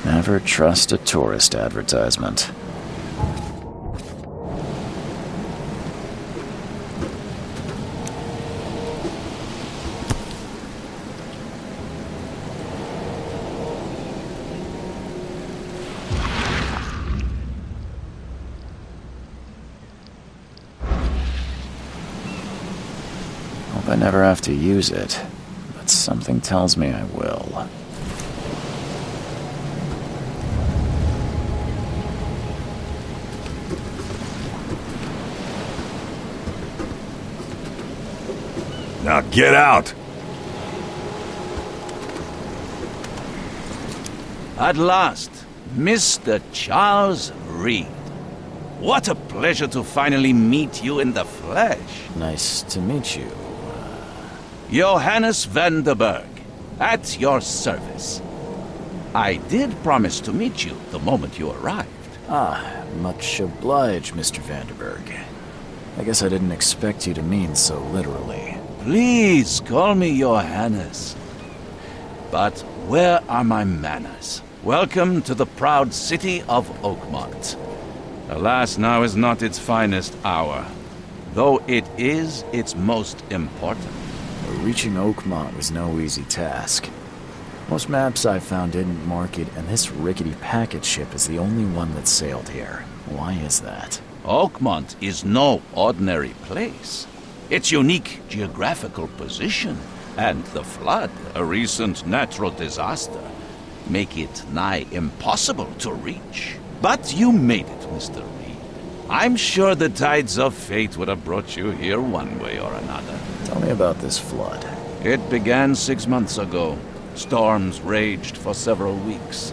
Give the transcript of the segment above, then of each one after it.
Never trust a tourist advertisement. Hope I never have to use it, but something tells me I will. Now get out! At last, Mr. Charles Reed. What a pleasure to finally meet you in the flesh. Nice to meet you. Johannes van der Berg, at your service. I did promise to meet you the moment you arrived. Ah, much obliged, Mr. Vanderberg. I guess I didn't expect you to mean so literally. Please call me Johannes. But where are my manners? Welcome to the proud city of Oakmont. Alas, now is not its finest hour, though it is its most important. Reaching Oakmont was no easy task. Most maps I found didn't mark it, and this rickety packet ship is the only one that sailed here. Why is that? Oakmont is no ordinary place. Its unique geographical position and the flood, a recent natural disaster, make it nigh impossible to reach. But you made it, Mr. Reed. I'm sure the tides of fate would have brought you here one way or another. Tell me about this flood. It began 6 months ago. Storms raged for several weeks,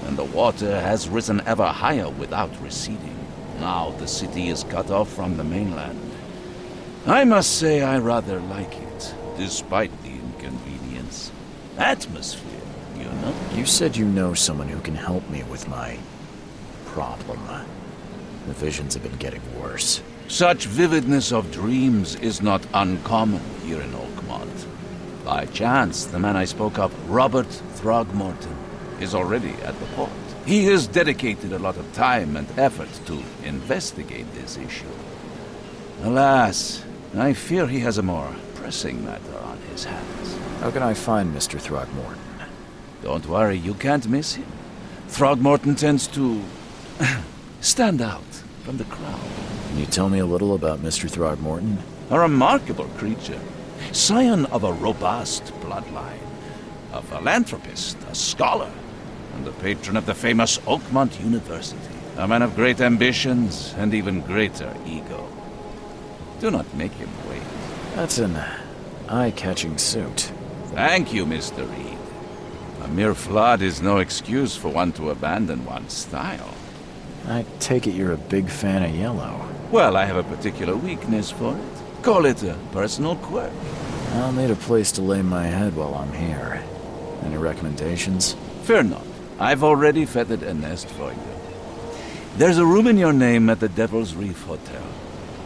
and the water has risen ever higher without receding. Now the city is cut off from the mainland. I must say I rather like it, despite the inconvenience. Atmosphere, you know? You said you know someone who can help me with my problem. The visions have been getting worse. Such vividness of dreams is not uncommon here in Oakmont. By chance, the man I spoke of, Robert Throgmorton, is already at the port. He has dedicated a lot of time and effort to investigate this issue. Alas, I fear he has a more pressing matter on his hands. How can I find Mr. Throgmorton? Don't worry, you can't miss him. Throgmorton tends to stand out from the crowd. Can you tell me a little about Mr. Throgmorton? A remarkable creature. Scion of a robust bloodline. A philanthropist, a scholar, and the patron of the famous Oakmont University. A man of great ambitions and even greater ego. Do not make him wait. That's an eye-catching suit. Thank you, Mr. Reed. A mere flood is no excuse for one to abandon one's style. I take it you're a big fan of yellow. Well, I have a particular weakness for it. Call it a personal quirk. I'll need a place to lay my head while I'm here. Any recommendations? Fear not. I've already feathered a nest for you. There's a room in your name at the Devil's Reef Hotel.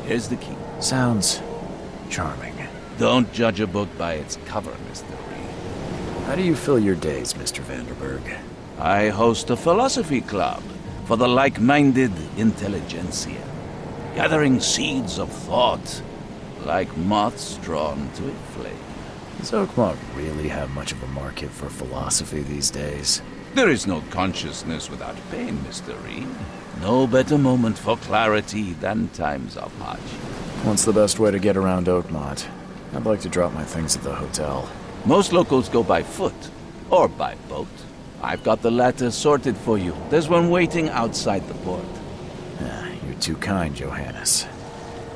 Here's the key. Sounds charming. Don't judge a book by its cover, Mr. Reed. How do you fill your days, Mr. Vanderberg? I host a philosophy club for the like-minded intelligentsia, gathering seeds of thought like moths drawn to a flame. Does Oakmont really have much of a market for philosophy these days? There is no consciousness without pain, Mr. Reed. No better moment for clarity than times of hardship. What's the best way to get around Oakmont? I'd like to drop my things at the hotel. Most locals go by foot, or by boat. I've got the latter sorted for you. There's one waiting outside the port. You're too kind, Johannes.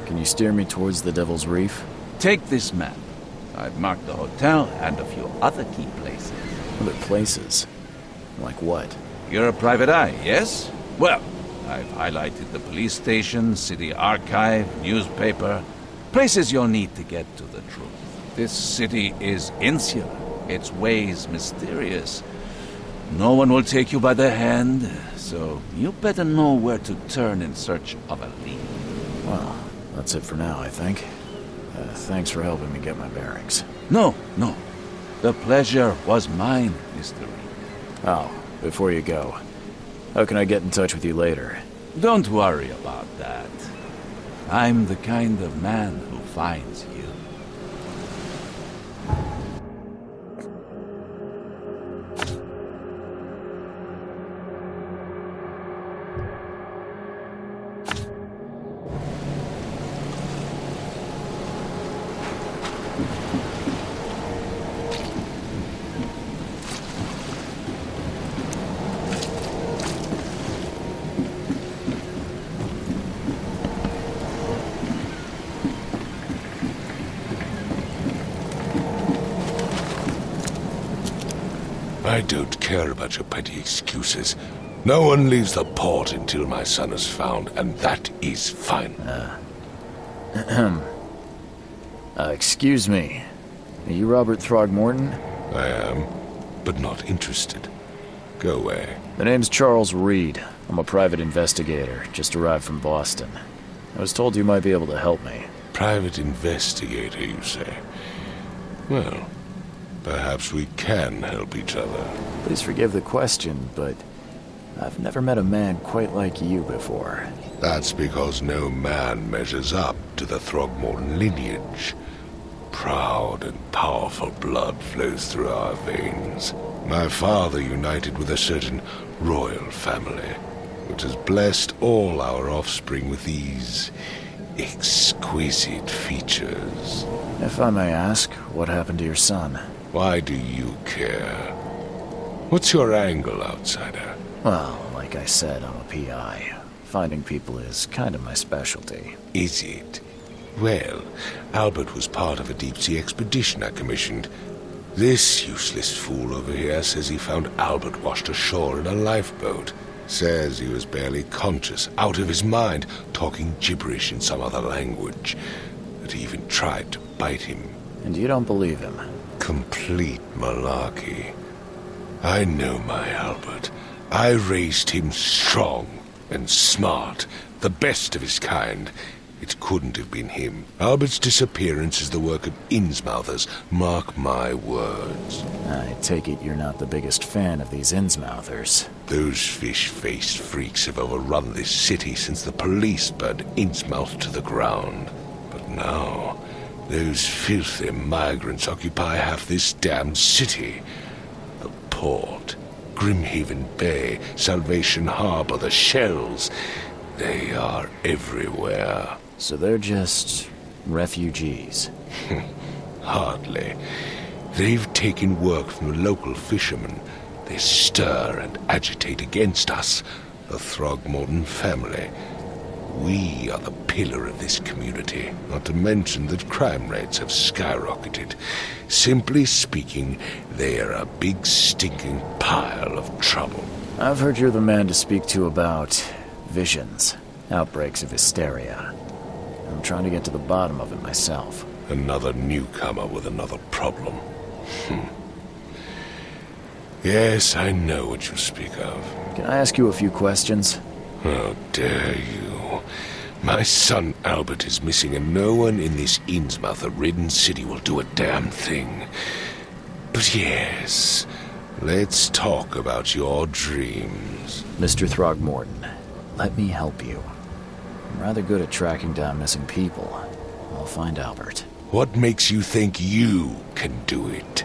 Can you steer me towards the Devil's Reef? Take this map. I've marked the hotel and a few other key places. Other places? Like what? You're a private eye, yes? Well, I've highlighted the police station, city archive, newspaper. Places you'll need to get to the truth. This city is insular, its ways mysterious. No one will take you by the hand, so you better know where to turn in search of a lead. Well, that's it for now, I think. Thanks for helping me get my bearings. No. The pleasure was mine, Mr. Reed. Oh, before you go, how can I get in touch with you later? Don't worry about that. I'm the kind of man who finds you. I don't care about your petty excuses. No one leaves the port until my son is found, and that is fine. Excuse me. Are you Robert Throgmorton? I am, but not interested. Go away. The name's Charles Reed. I'm a private investigator, just arrived from Boston. I was told you might be able to help me. Private investigator, you say? Well, perhaps we can help each other. Please forgive the question, but I've never met a man quite like you before. That's because no man measures up to the Throgmorton lineage. Proud and powerful blood flows through our veins. My father united with a certain royal family, which has blessed all our offspring with these exquisite features. If I may ask, what happened to your son? Why do you care? What's your angle, outsider? Well, like I said, I'm a PI. Finding people is kind of my specialty. Is it? Well, Albert was part of a deep-sea expedition I commissioned. This useless fool over here says he found Albert washed ashore in a lifeboat. Says he was barely conscious, out of his mind, talking gibberish in some other language. That he even tried to bite him. And you don't believe him? Complete malarkey. I know my Albert. I raised him strong and smart, the best of his kind. It couldn't have been him. Albert's disappearance is the work of Innsmouthers, mark my words. I take it you're not the biggest fan of these Innsmouthers. Those fish-faced freaks have overrun this city since the police burned Innsmouth to the ground. But now, those filthy migrants occupy half this damned city. The port, Grimhaven Bay, Salvation Harbor, the shells, they are everywhere. So they're just refugees? Hardly. They've taken work from the local fishermen. They stir and agitate against us, the Throgmorton family. We are the pillar of this community, not to mention that crime rates have skyrocketed. Simply speaking, they are a big stinking pile of trouble. I've heard you're the man to speak to about visions, outbreaks of hysteria. I'm trying to get to the bottom of it myself. Another newcomer with another problem. Yes, I know what you speak of. Can I ask you a few questions? How dare you? My son Albert is missing, and no one in this Innsmouth-ridden city will do a damn thing. But yes, let's talk about your dreams. Mr. Throgmorton, let me help you. I'm rather good at tracking down missing people. I'll find Albert. What makes you think you can do it?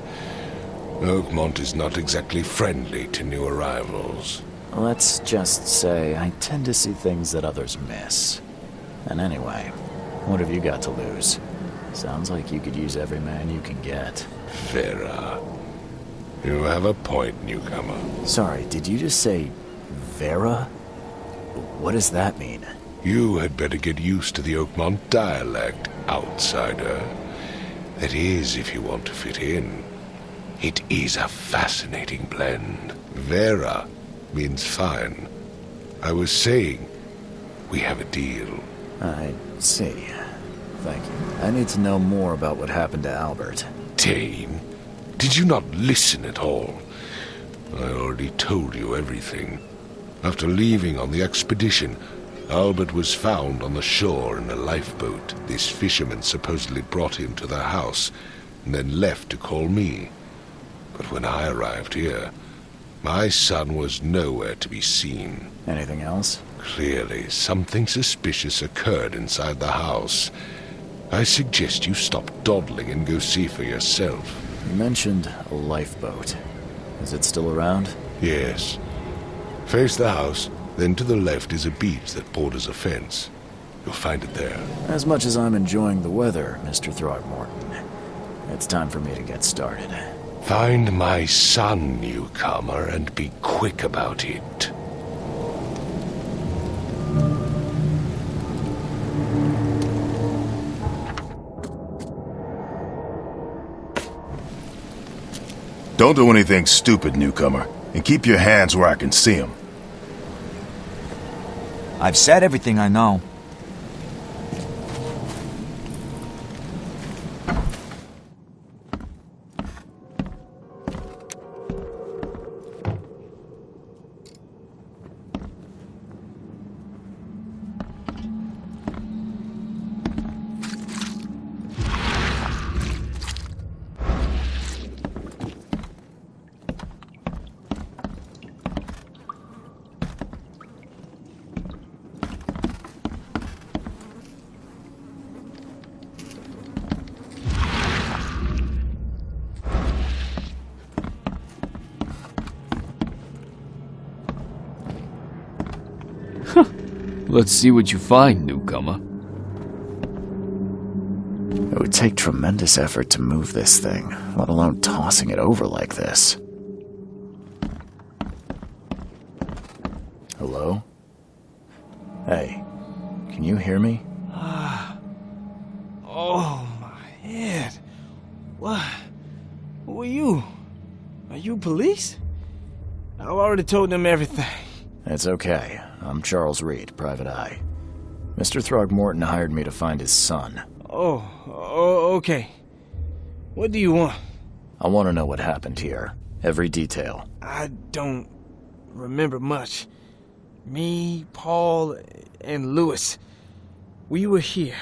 Oakmont is not exactly friendly to new arrivals. Let's just say I tend to see things that others miss. And anyway, what have you got to lose? Sounds like you could use every man you can get. Vera. You have a point, newcomer. Sorry, did you just say Vera? What does that mean? You had better get used to the Oakmont dialect, outsider. That is, if you want to fit in. It is a fascinating blend. Vera means fine. I was saying, we have a deal. I see. Thank you. I need to know more about what happened to Albert. Dane, did you not listen at all? I already told you everything. After leaving on the expedition, Albert was found on the shore in a lifeboat. This fisherman supposedly brought him to their house, and then left to call me. But when I arrived here, my son was nowhere to be seen. Anything else? Clearly, something suspicious occurred inside the house. I suggest you stop dawdling and go see for yourself. You mentioned a lifeboat. Is it still around? Yes. Face the house, then to the left is a beach that borders a fence. You'll find it there. As much as I'm enjoying the weather, Mr. Throgmorton, it's time for me to get started. Find my son, newcomer, and be quick about it. Don't do anything stupid, newcomer, and keep your hands where I can see them. I've said everything I know. Let's see what you find, newcomer. It would take tremendous effort to move this thing, let alone tossing it over like this. Hello? Hey, can you hear me? Oh, my head. What? Who are you? Are you police? I've already told them everything. It's okay. I'm Charles Reed, Private Eye. Mr. Throgmorton hired me to find his son. Oh, okay. What do you want? I want to know what happened here. Every detail. I don't remember much. Me, Paul, and Lewis. We were here.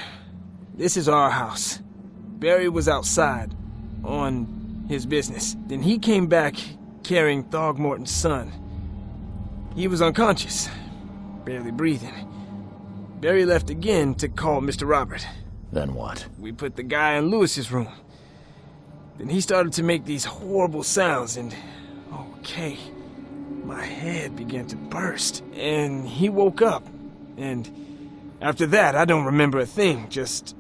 This is our house. Barry was outside, on his business. Then he came back carrying Throgmorton's son. He was unconscious, barely breathing. Barry left again to call Mr. Robert. Then what? We put the guy in Lewis's room. Then he started to make these horrible sounds and... okay, my head began to burst. And he woke up. And after that, I don't remember a thing, just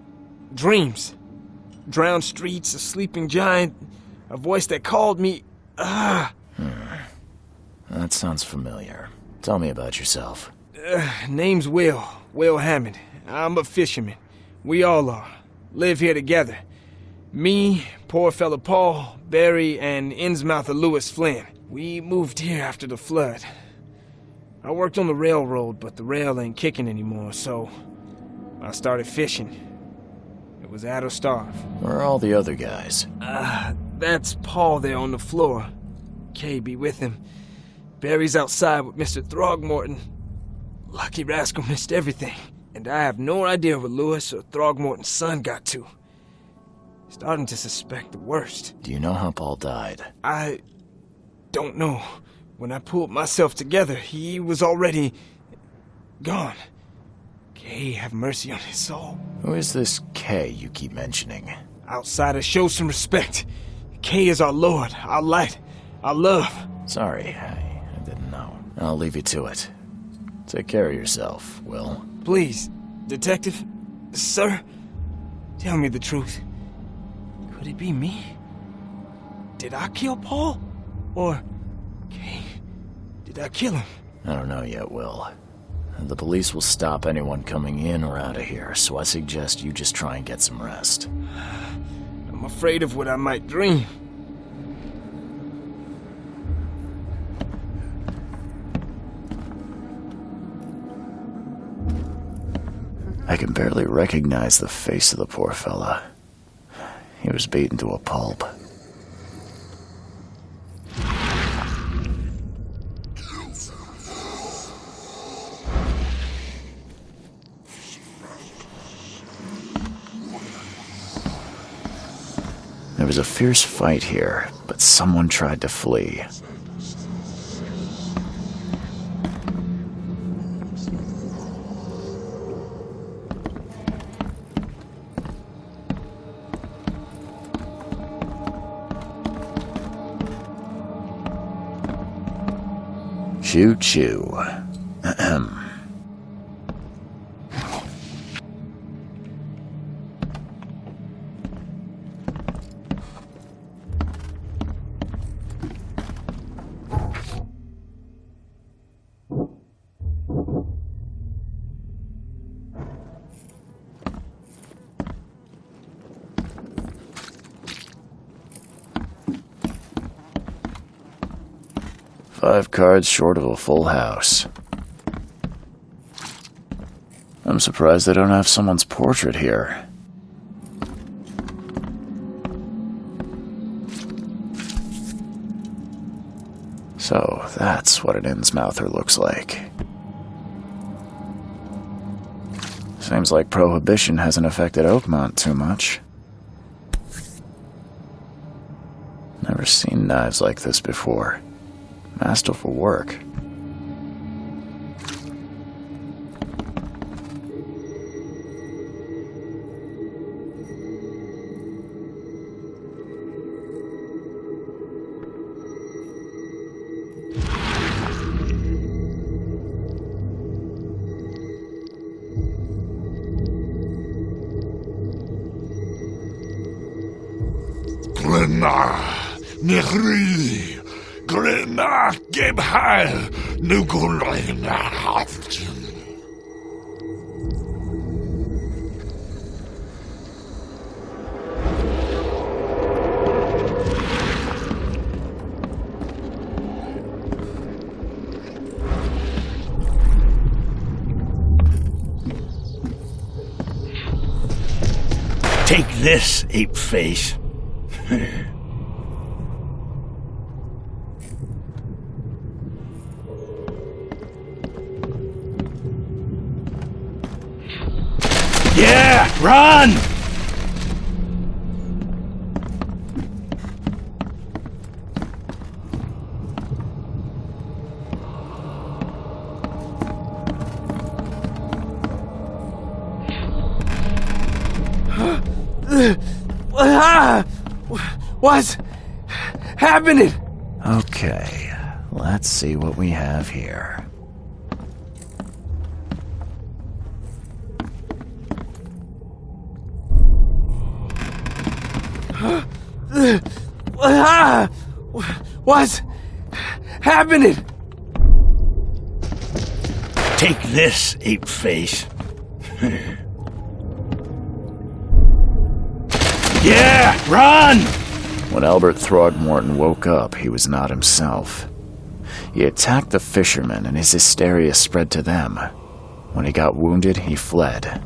dreams. Drowned streets, a sleeping giant, a voice that called me... That sounds familiar. Tell me about yourself. Name's Will Hammond. I'm a fisherman. We all are. Live here together. Me, poor fella Paul, Barry, and Innsmouther Lewis Flynn. We moved here after the flood. I worked on the railroad, but the rail ain't kicking anymore, so I started fishing. was that or starve. Where are all the other guys? That's Paul there on the floor. Kay be with him. Barry's outside with Mr. Throgmorton. Lucky rascal missed everything. And I have no idea where Lewis or Throgmorton's son got to. Starting to suspect the worst. Do you know how Paul died? I don't know. When I pulled myself together, he was already gone. Kay have mercy on his soul. Who is this K you keep mentioning? Outsider, show some respect. Kay is our lord, our light, our love. Sorry, I didn't know. I'll leave you to it. Take care of yourself, Will. Please, detective, sir, tell me the truth. Could it be me? Did I kill Paul? Or, Kay, did I kill him? I don't know yet, Will. The police will stop anyone coming in or out of here, so I suggest you just try and get some rest. I'm afraid of what I might dream. I can barely recognize the face of the poor fella. He was beaten to a pulp. There was a fierce fight here, but someone tried to flee. Choo-choo. Ahem. Five cards short of a full house. I'm surprised they don't have someone's portrait here. So, that's what an Innsmouther looks like. Seems like Prohibition hasn't affected Oakmont too much. Never seen knives like this before. Masterful work. Nehri, Grenat, Gebheil, Nukulina, Haftin. Take this, ape face. Yeah, run! What's happening? Okay, let's see what we have here. What's happening? Take this, ape face. Yeah, run! When Albert Throgmorton woke up, he was not himself. He attacked the fishermen, and his hysteria spread to them. When he got wounded, he fled.